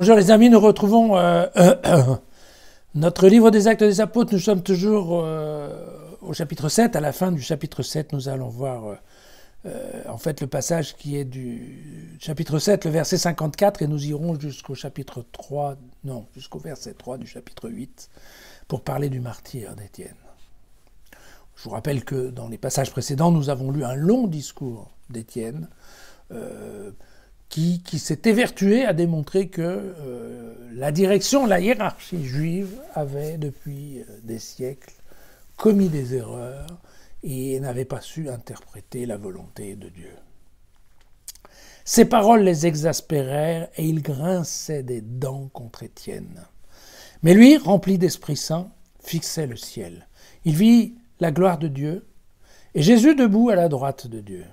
Bonjour les amis, nous retrouvons notre livre des Actes des Apôtres. Nous sommes toujours au chapitre 7. À la fin du chapitre 7, nous allons voir en fait le passage qui est du chapitre 7, le verset 54, et nous irons jusqu'au chapitre 3, non, jusqu'au verset 3 du chapitre 8, pour parler du martyre d'Étienne. Je vous rappelle que dans les passages précédents, nous avons lu un long discours d'Étienne, qui s'est évertué à démontrer que la direction, la hiérarchie juive avait depuis des siècles commis des erreurs et n'avait pas su interpréter la volonté de Dieu. Ces paroles les exaspérèrent et il grinçait des dents contre Étienne. Mais lui, rempli d'Esprit Saint, fixait le ciel. Il vit la gloire de Dieu et Jésus debout à la droite de Dieu.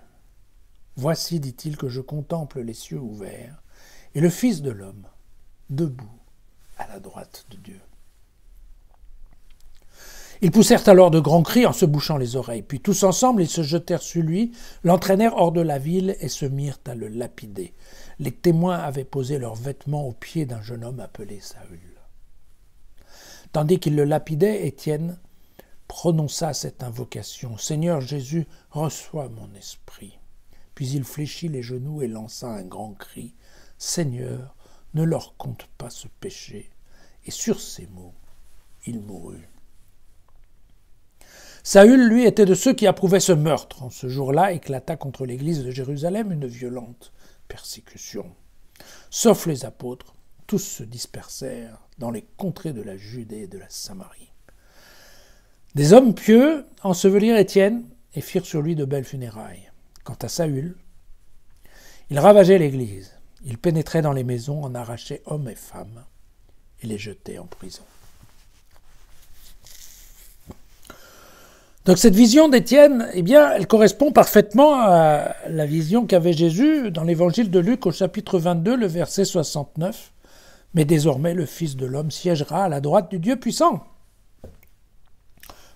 Voici, dit-il, que je contemple les cieux ouverts et le Fils de l'homme debout à la droite de Dieu. Ils poussèrent alors de grands cris en se bouchant les oreilles. Puis tous ensemble, ils se jetèrent sur lui, l'entraînèrent hors de la ville et se mirent à le lapider. Les témoins avaient posé leurs vêtements aux pieds d'un jeune homme appelé Saül. Tandis qu'ils le lapidaient, Étienne prononça cette invocation. « Seigneur Jésus, reçois mon esprit. » Puis il fléchit les genoux et lança un grand cri. « Seigneur, ne leur compte pas ce péché. » Et sur ces mots, il mourut. Saül, lui, était de ceux qui approuvaient ce meurtre. En ce jour-là éclata contre l'église de Jérusalem une violente persécution. Sauf les apôtres, tous se dispersèrent dans les contrées de la Judée et de la Samarie. Des hommes pieux ensevelirent Étienne et firent sur lui de belles funérailles. Quant à Saül, il ravageait l'église. Il pénétrait dans les maisons, en arrachait hommes et femmes et les jetait en prison. Donc cette vision d'Étienne, eh bien, elle correspond parfaitement à la vision qu'avait Jésus dans l'évangile de Luc au chapitre 22, le verset 69. « Mais désormais le Fils de l'homme siégera à la droite du Dieu puissant. »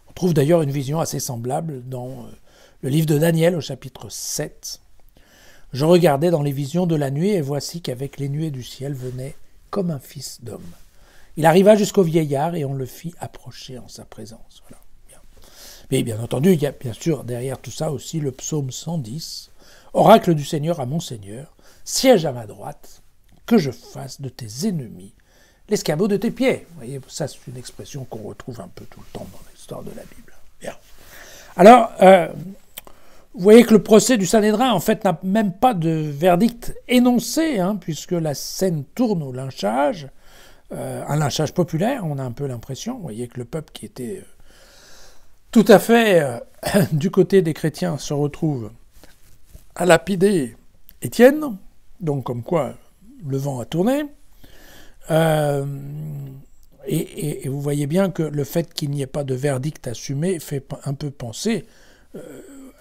On trouve d'ailleurs une vision assez semblable dans le livre de Daniel au chapitre 7. « Je regardais dans les visions de la nuit, et voici qu'avec les nuées du ciel venait comme un fils d'homme. Il arriva jusqu'au vieillard, et on le fit approcher en sa présence. » Voilà. Bien. Mais bien entendu, il y a bien sûr derrière tout ça aussi le psaume 110. « Oracle du Seigneur à mon Seigneur, siège à ma droite, que je fasse de tes ennemis l'escabeau de tes pieds. » Vous voyez, ça c'est une expression qu'on retrouve un peu tout le temps dans l'histoire de la Bible. Bien. Alors, vous voyez que le procès du Sanhédrin, en fait, n'a même pas de verdict énoncé, puisque la scène tourne au lynchage, un lynchage populaire, on a un peu l'impression. Vous voyez que le peuple qui était tout à fait du côté des chrétiens se retrouve à lapider Étienne, donc comme quoi le vent a tourné. Et vous voyez bien que le fait qu'il n'y ait pas de verdict assumé fait un peu penser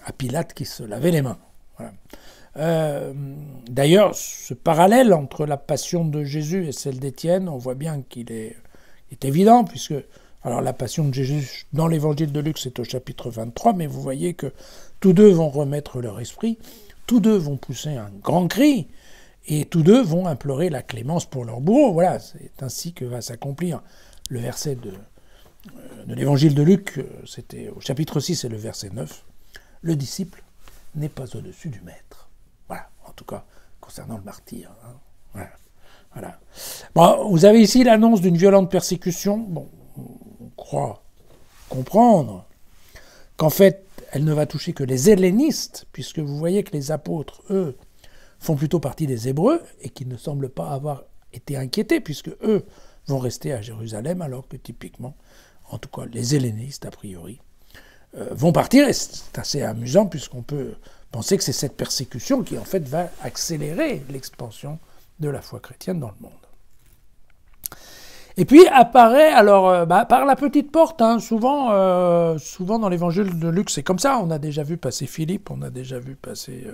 à Pilate qui se lavait les mains. Voilà. D'ailleurs, ce parallèle entre la passion de Jésus et celle d'Étienne, on voit bien qu'il est évident, puisque alors la passion de Jésus dans l'évangile de Luc, c'est au chapitre 23, mais vous voyez que tous deux vont remettre leur esprit, tous deux vont pousser un grand cri, et tous deux vont implorer la clémence pour leur bourreau. Voilà, c'est ainsi que va s'accomplir le verset de l'évangile de Luc, c'était au chapitre 6 et le verset 9. Le disciple n'est pas au-dessus du maître. Voilà, en tout cas, concernant le martyr. Voilà. Bon, vous avez ici l'annonce d'une violente persécution. Bon, on croit comprendre qu'en fait, elle ne va toucher que les hellénistes, puisque vous voyez que les apôtres, eux, font plutôt partie des Hébreux et qui ne semblent pas avoir été inquiétés, puisque eux vont rester à Jérusalem, alors que typiquement, en tout cas les hellénistes, a priori, vont partir, et c'est assez amusant puisqu'on peut penser que c'est cette persécution qui en fait va accélérer l'expansion de la foi chrétienne dans le monde. Et puis apparaît alors par la petite porte, souvent dans l'évangile de Luc c'est comme ça, on a déjà vu passer Philippe, on a déjà vu passer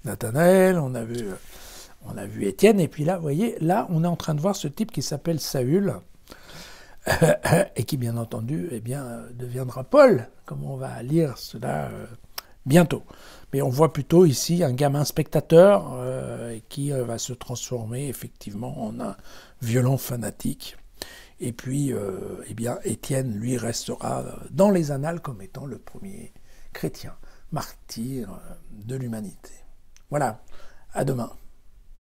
Nathanaël, on a vu Étienne, et puis là, vous voyez, là on est en train de voir ce type qui s'appelle Saül, et qui bien entendu deviendra Paul, comme on va lire cela bientôt. Mais on voit plutôt ici un gamin spectateur qui va se transformer effectivement en un violent fanatique. Et puis, eh bien, Étienne, lui, restera dans les annales comme étant le premier chrétien, martyr de l'humanité. Voilà, à demain.